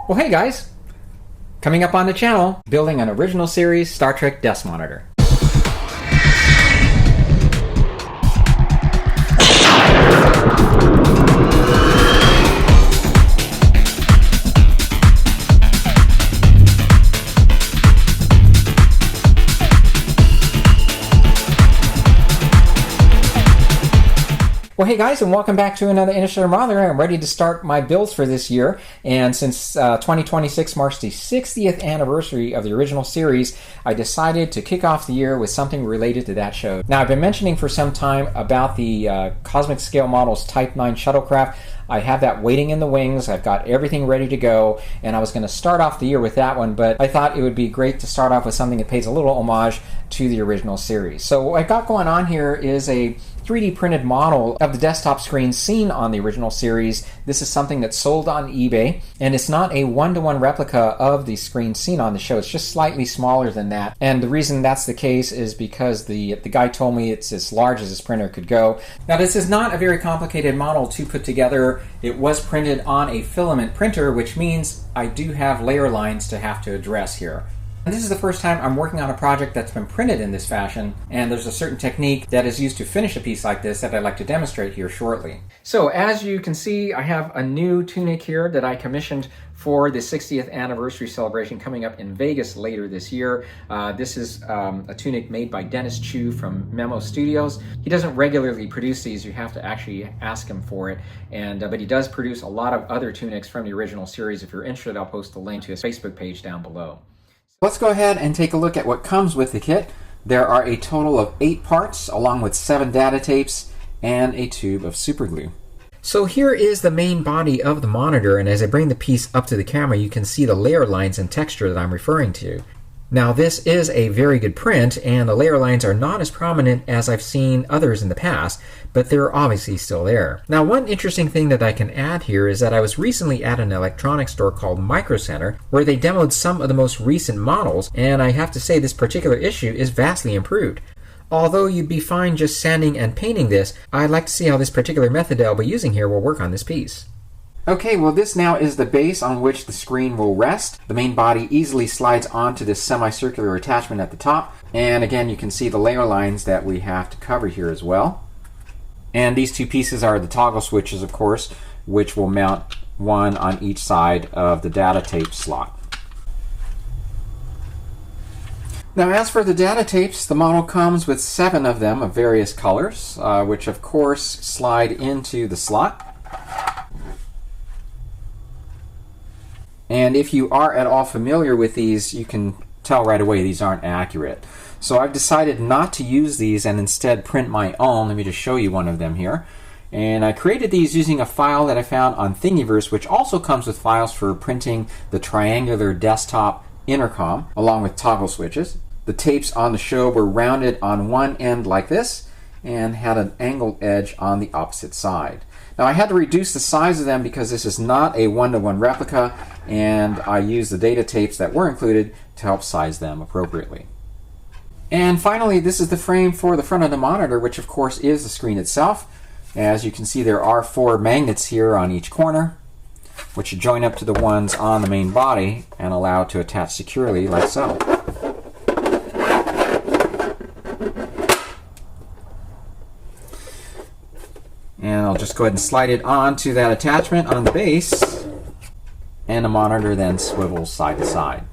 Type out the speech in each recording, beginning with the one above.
Well, hey guys! Coming up on the channel, building an original series Star Trek desk monitor. Well, hey guys, and welcome back to another Initiative Modeler. I'm ready to start my builds for this year, and since 2026 marks the 60th anniversary of the original series, I decided to kick off the year with something related to that show. Now, I've been mentioning for some time about the Cosmic Scale Models Type 9 shuttlecraft. I have that waiting in the wings. I've got everything ready to go, and I was going to start off the year with that one, but I thought it would be great to start off with something that pays a little homage to the original series. So what I've got going on here is a 3D printed model of the desktop screen seen on the original series. This is something that's sold on eBay, and it's not a one-to-one replica of the screen seen on the show. It's just slightly smaller than that. And the reason that's the case is because the guy told me it's as large as his printer could go. Now, this is not a very complicated model to put together. It was printed on a filament printer, which means I do have layer lines to have to address here. And this is the first time I'm working on a project that's been printed in this fashion, and there's a certain technique that is used to finish a piece like this that I'd like to demonstrate here shortly. So as you can see, I have a new tunic here that I commissioned for the 60th anniversary celebration coming up in Vegas later this year. This is a tunic made by Dennis Chu from Memo Studios. He doesn't regularly produce these. You have to actually ask him for it, but he does produce a lot of other tunics from the original series. If you're interested, I'll post a link to his Facebook page down below. Let's go ahead and take a look at what comes with the kit. There are a total of 8 parts, along with 7 data tapes and a tube of super glue. So here is the main body of the monitor, and as I bring the piece up to the camera, you can see the layer lines and texture that I'm referring to. Now, this is a very good print, and the layer lines are not as prominent as I've seen others in the past, but they're obviously still there. Now, one interesting thing that I can add here is that I was recently at an electronics store called Micro Center, where they demoed some of the most recent models, and I have to say this particular issue is vastly improved. Although you'd be fine just sanding and painting this, I'd like to see how this particular method that I'll be using here will work on this piece. Okay, well this now is the base on which the screen will rest. The main body easily slides onto this semicircular attachment at the top. And again, you can see the layer lines that we have to cover here as well. And these 2 pieces are the toggle switches, of course, which will mount one on each side of the data tape slot. Now, as for the data tapes, the model comes with 7 of them of various colors, which of course slide into the slot. And if you are at all familiar with these, you can tell right away these aren't accurate. So I've decided not to use these and instead print my own. Let me just show you one of them here. And I created these using a file that I found on Thingiverse, which also comes with files for printing the triangular desktop intercom, along with toggle switches. The tapes on the show were rounded on one end like this, and had an angled edge on the opposite side. Now, I had to reduce the size of them because this is not a one-to-one replica, and I used the data tapes that were included to help size them appropriately. And finally, this is the frame for the front of the monitor, which of course is the screen itself. As you can see, there are 4 magnets here on each corner, which join up to the ones on the main body and allow it to attach securely like so. And I'll just go ahead and slide it onto that attachment on the base, and the monitor then swivels side to side.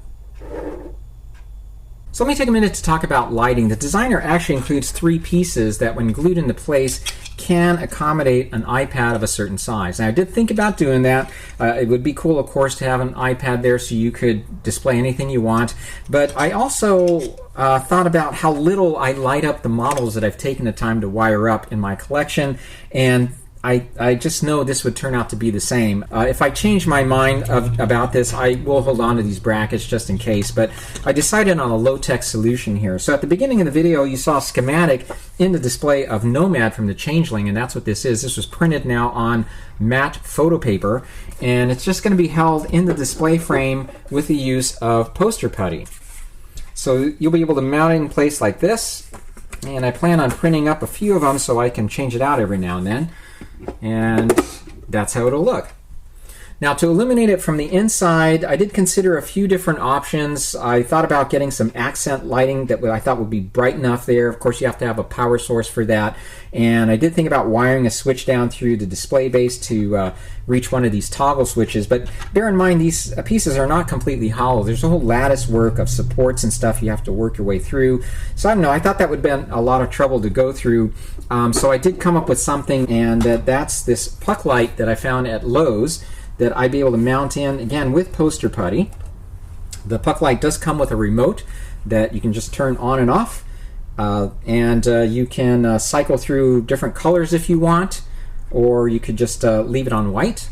So let me take a minute to talk about lighting. The designer actually includes 3 pieces that, when glued into place, can accommodate an iPad of a certain size. Now, I did think about doing that. It would be cool, of course, to have an iPad there so you could display anything you want. But I also thought about how little I light up the models that I've taken the time to wire up in my collection, and I just know this would turn out to be the same. If I change my mind about this, I will hold on to these brackets just in case, but I decided on a low-tech solution here. So at the beginning of the video, you saw a schematic in the display of Nomad from the Changeling, and that's what this is. This was printed now on matte photo paper, and it's just going to be held in the display frame with the use of poster putty. So you'll be able to mount it in place like this, and I plan on printing up a few of them so I can change it out every now and then. And that's how it'll look. Now, to illuminate it from the inside, I did consider a few different options. I thought about getting some accent lighting that I thought would be bright enough there. Of course, you have to have a power source for that. And I did think about wiring a switch down through the display base to reach one of these toggle switches. But bear in mind, these pieces are not completely hollow. There's a whole lattice work of supports and stuff you have to work your way through. So I don't know, I thought that would have been a lot of trouble to go through. So I did come up with something, and that's this puck light that I found at Lowe's that I'd be able to mount in, again, with poster putty. The puck light does come with a remote that you can just turn on and off, and you can cycle through different colors if you want, or you could just leave it on white.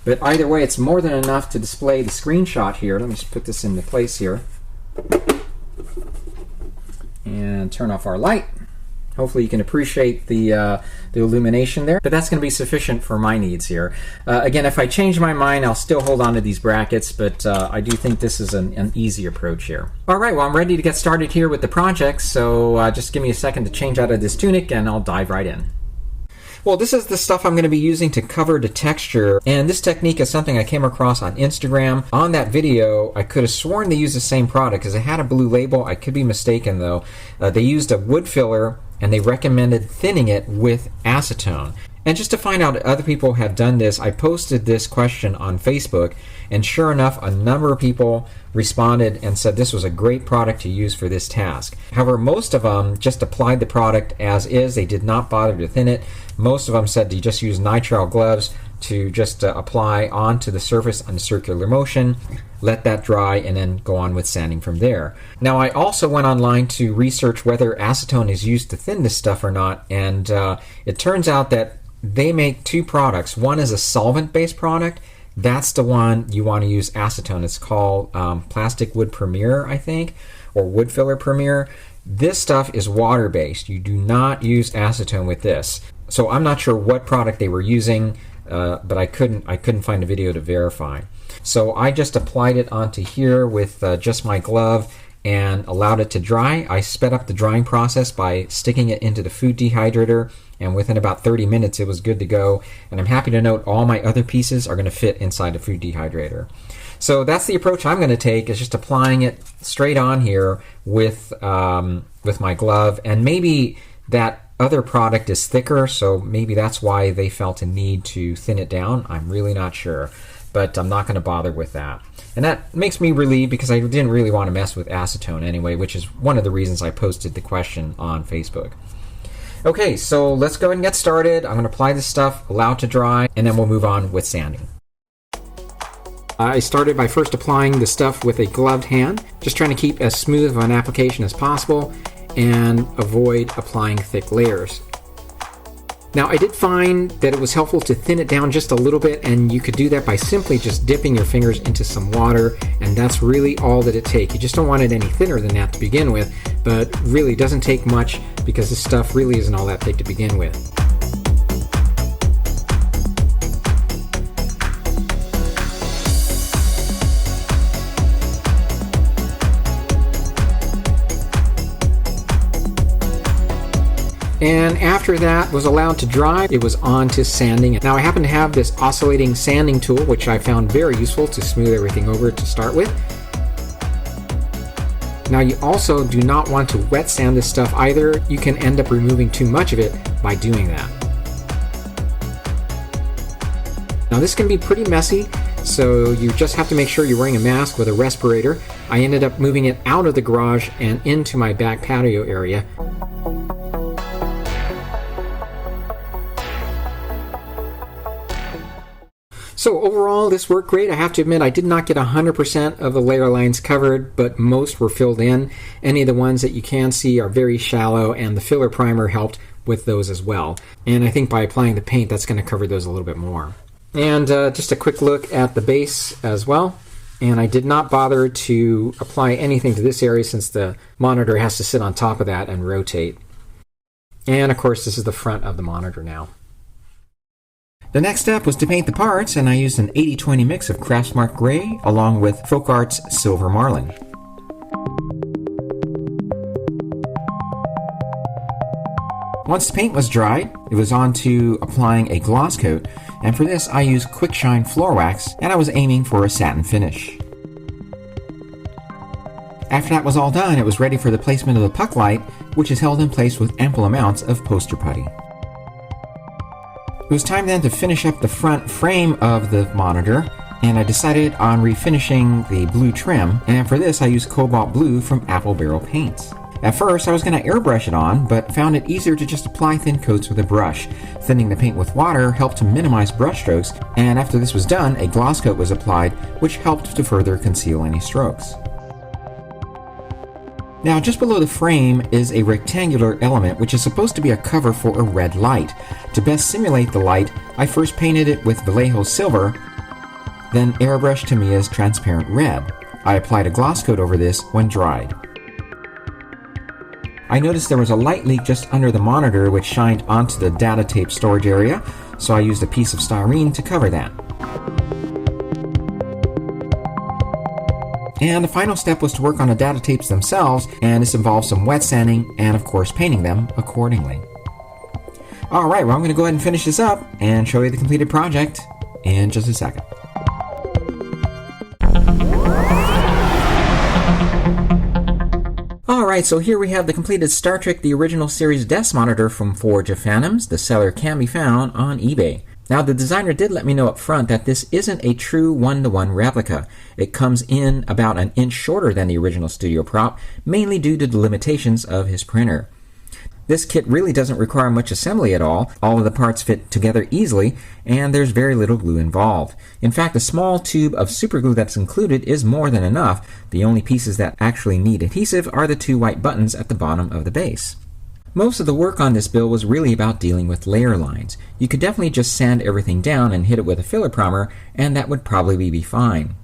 But either way, it's more than enough to display the screenshot here. Let me just put this into place here and turn off our light. Hopefully you can appreciate the illumination there, but that's going to be sufficient for my needs here. Again, if I change my mind, I'll still hold on to these brackets, but I do think this is an easy approach here. All right, well, I'm ready to get started here with the project, so just give me a second to change out of this tunic and I'll dive right in. Well, this is the stuff I'm going to be using to cover the texture, and this technique is something I came across on Instagram. On that video, I could have sworn they used the same product because it had a blue label. I could be mistaken, though. They used a wood filler, and they recommended thinning it with acetone. And just to find out other people have done this, I posted this question on Facebook, and sure enough, a number of people responded and said this was a great product to use for this task. However, most of them just applied the product as is. They did not bother to thin it. Most of them said to just use nitrile gloves to just apply onto the surface in circular motion, let that dry, and then go on with sanding from there. Now, I also went online to research whether acetone is used to thin this stuff or not, and it turns out that they make two products. One is a solvent-based product. That's the one you want to use acetone. It's called Plastic Wood Premier, I think, or Wood Filler Premier. This stuff is water-based. You do not use acetone with this. So I'm not sure what product they were using, but I couldn't find a video to verify. So I just applied it onto here with just my glove and allowed it to dry. I sped up the drying process by sticking it into the food dehydrator, and within about 30 minutes it was good to go. And I'm happy to note all my other pieces are going to fit inside the food dehydrator. So that's the approach I'm going to take, is just applying it straight on here with my glove. And maybe that other product is thicker, so maybe that's why they felt a need to thin it down. I'm really not sure, but I'm not going to bother with that. And that makes me relieved because I didn't really want to mess with acetone anyway, which is one of the reasons I posted the question on Facebook. Okay, so let's go ahead and get started. I'm going to apply this stuff, allow it to dry, and then we'll move on with sanding. I started by first applying the stuff with a gloved hand, just trying to keep as smooth of an application as possible and avoid applying thick layers. Now, I did find that it was helpful to thin it down just a little bit, and you could do that by simply just dipping your fingers into some water, and that's really all that it takes. You just don't want it any thinner than that to begin with, but really doesn't take much because this stuff really isn't all that thick to begin with. And after that was allowed to dry, it was on to sanding. Now I happen to have this oscillating sanding tool, which I found very useful to smooth everything over to start with. Now you also do not want to wet sand this stuff either. You can end up removing too much of it by doing that. Now this can be pretty messy, so you just have to make sure you're wearing a mask with a respirator. I ended up moving it out of the garage and into my back patio area. So overall, this worked great. I have to admit, I did not get 100% of the layer lines covered, but most were filled in. Any of the ones that you can see are very shallow, and the filler primer helped with those as well. And I think by applying the paint, that's going to cover those a little bit more. And just a quick look at the base as well. And I did not bother to apply anything to this area since the monitor has to sit on top of that and rotate. And of course, this is the front of the monitor now. The next step was to paint the parts, and I used an 80-20 mix of Craftsmarts Gray along with Folk Arts Silver Marlin. Once the paint was dried, it was on to applying a gloss coat, and for this I used Quick Shine floor wax, and I was aiming for a satin finish. After that was all done, it was ready for the placement of the puck light, which is held in place with ample amounts of poster putty. It was time then to finish up the front frame of the monitor, and I decided on refinishing the blue trim, and for this I used Cobalt Blue from Apple Barrel Paints. At first I was going to airbrush it on, but found it easier to just apply thin coats with a brush. Thinning the paint with water helped to minimize brush strokes, and after this was done, a gloss coat was applied, which helped to further conceal any strokes. Now, just below the frame is a rectangular element which is supposed to be a cover for a red light. To best simulate the light, I first painted it with Vallejo silver, then airbrushed Tamiya's transparent red. I applied a gloss coat over this when dried. I noticed there was a light leak just under the monitor which shined onto the data tape storage area, so I used a piece of styrene to cover that. And the final step was to work on the data tapes themselves, and this involved some wet sanding and of course painting them accordingly. Alright, well I'm going to go ahead and finish this up and show you the completed project in just a second. Alright, so here we have the completed Star Trek The Original Series desk monitor from Forge of Fandoms. The seller can be found on eBay. Now, the designer did let me know up front that this isn't a true one-to-one replica. It comes in about an inch shorter than the original studio prop, mainly due to the limitations of his printer. This kit really doesn't require much assembly at all. All of the parts fit together easily, and there's very little glue involved. In fact, the small tube of superglue that's included is more than enough. The only pieces that actually need adhesive are the two white buttons at the bottom of the base. Most of the work on this build was really about dealing with layer lines. You could definitely just sand everything down and hit it with a filler primer, and that would probably be fine.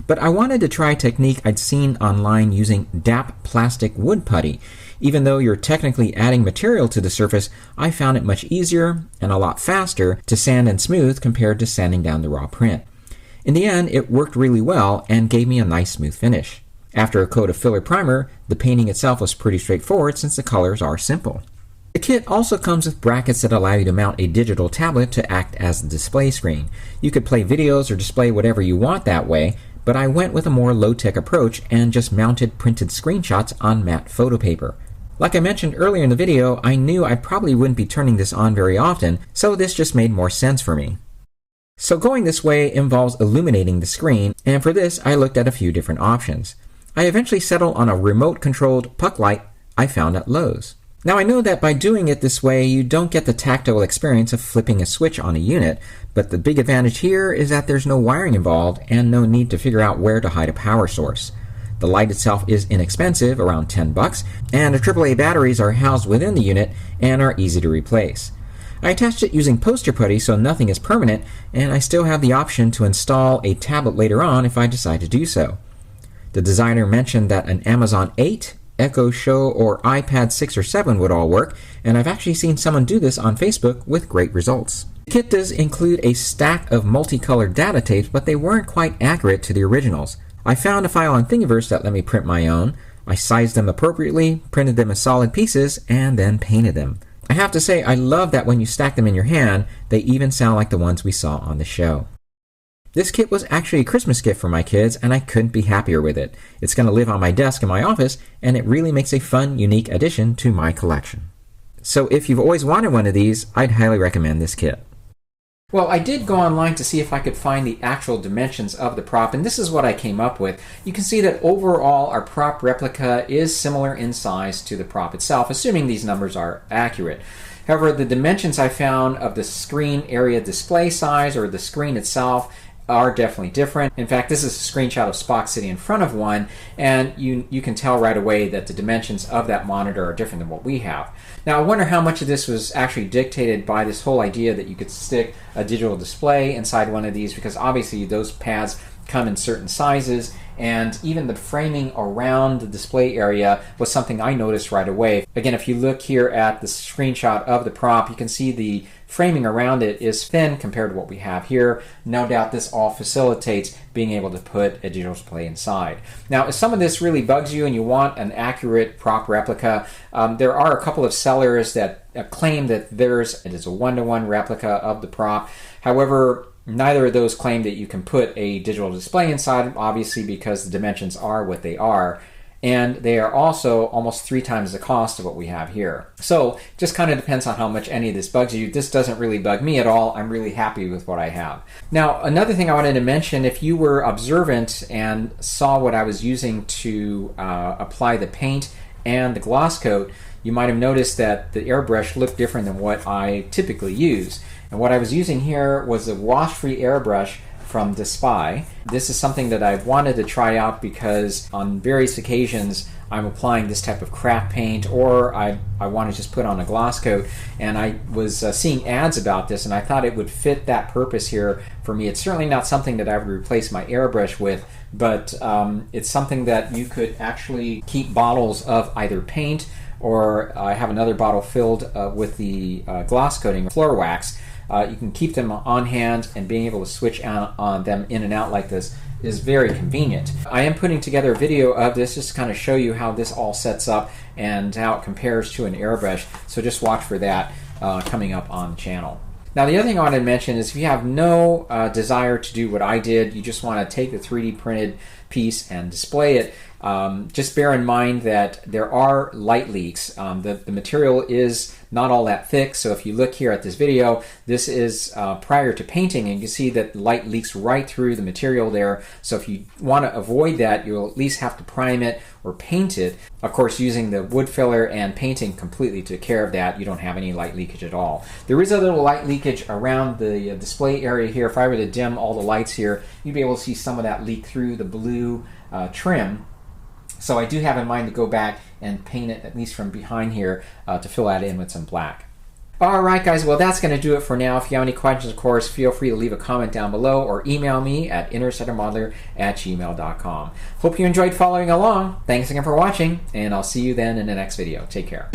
But I wanted to try a technique I'd seen online using DAP Plastic Wood Putty. Even though you're technically adding material to the surface, I found it much easier and a lot faster to sand and smooth compared to sanding down the raw print. In the end, it worked really well and gave me a nice smooth finish. After a coat of filler primer, the painting itself was pretty straightforward since the colors are simple. The kit also comes with brackets that allow you to mount a digital tablet to act as the display screen. You could play videos or display whatever you want that way, but I went with a more low-tech approach and just mounted printed screenshots on matte photo paper. Like I mentioned earlier in the video, I knew I probably wouldn't be turning this on very often, so this just made more sense for me. So going this way involves illuminating the screen, and for this I looked at a few different options. I eventually settled on a remote-controlled puck light I found at Lowe's. Now I know that by doing it this way you don't get the tactile experience of flipping a switch on a unit, but the big advantage here is that there's no wiring involved and no need to figure out where to hide a power source. The light itself is inexpensive, around $10, and the AAA batteries are housed within the unit and are easy to replace. I attached it using poster putty so nothing is permanent, and I still have the option to install a tablet later on if I decide to do so. The designer mentioned that an Amazon 8, Echo Show, or iPad 6 or 7 would all work, and I've actually seen someone do this on Facebook with great results. The kit does include a stack of multicolored data tapes, but they weren't quite accurate to the originals. I found a file on Thingiverse that let me print my own. I sized them appropriately, printed them as solid pieces, and then painted them. I have to say, I love that when you stack them in your hand, they even sound like the ones we saw on the show. This kit was actually a Christmas gift for my kids, and I couldn't be happier with it. It's going to live on my desk in my office, and it really makes a fun, unique addition to my collection. So if you've always wanted one of these, I'd highly recommend this kit. Well, I did go online to see if I could find the actual dimensions of the prop, and this is what I came up with. You can see that overall our prop replica is similar in size to the prop itself, assuming these numbers are accurate. However, the dimensions I found of the screen area display size, or the screen itself, are definitely different. In fact, this is a screenshot of Spock sitting in front of one, and you can tell right away that the dimensions of that monitor are different than what we have. Now, I wonder how much of this was actually dictated by this whole idea that you could stick a digital display inside one of these, because obviously those pads come in certain sizes, and even the framing around the display area was something I noticed right away. Again, if you look here at the screenshot of the prop, you can see the framing around it is thin compared to what we have here. No doubt this all facilitates being able to put a digital display inside. Now, if some of this really bugs you and you want an accurate prop replica, there are a couple of sellers that claim that it is a one-to-one replica of the prop. However, neither of those claim that you can put a digital display inside, obviously, because the dimensions are what they are. And they are also almost 3 times the cost of what we have here. So just kind of depends on how much any of this bugs you. This doesn't really bug me at all. I'm really happy with what I have. Now, another thing I wanted to mention, if you were observant and saw what I was using to apply the paint and the gloss coat, you might have noticed that the airbrush looked different than what I typically use. And what I was using here was a wash-free airbrush from Despy. This is something that I've wanted to try out because on various occasions I'm applying this type of craft paint, or I want to just put on a gloss coat, and I was seeing ads about this and I thought it would fit that purpose here for me. It's certainly not something that I would replace my airbrush with, but it's something that you could actually keep bottles of either paint, or I have another bottle filled with the gloss coating, floor wax. You can keep them on hand, and being able to switch on them in and out like this is very convenient. I am putting together a video of this just to kind of show you how this all sets up and how it compares to an airbrush, so just watch for that coming up on the channel. Now, the other thing I want to mention is if you have no desire to do what I did, you just want to take the 3D printed piece and display it, just bear in mind that there are light leaks. The material is not all that thick, so if you look here at this video, this is prior to painting, and you can see that light leaks right through the material there. So if you want to avoid that, you'll at least have to prime it or paint it. Of course, using the wood filler and painting completely took care of that. You don't have any light leakage at all. There is a little light leakage around the display area here. If I were to dim all the lights here, you'd be able to see some of that leak through the blue trim. So I do have in mind to go back and paint it, at least from behind here, to fill that in with some black. Alright guys, well that's going to do it for now. If you have any questions, of course, feel free to leave a comment down below or email me at interstellarmodeler@gmail.com. Hope you enjoyed following along. Thanks again for watching, and I'll see you then in the next video. Take care.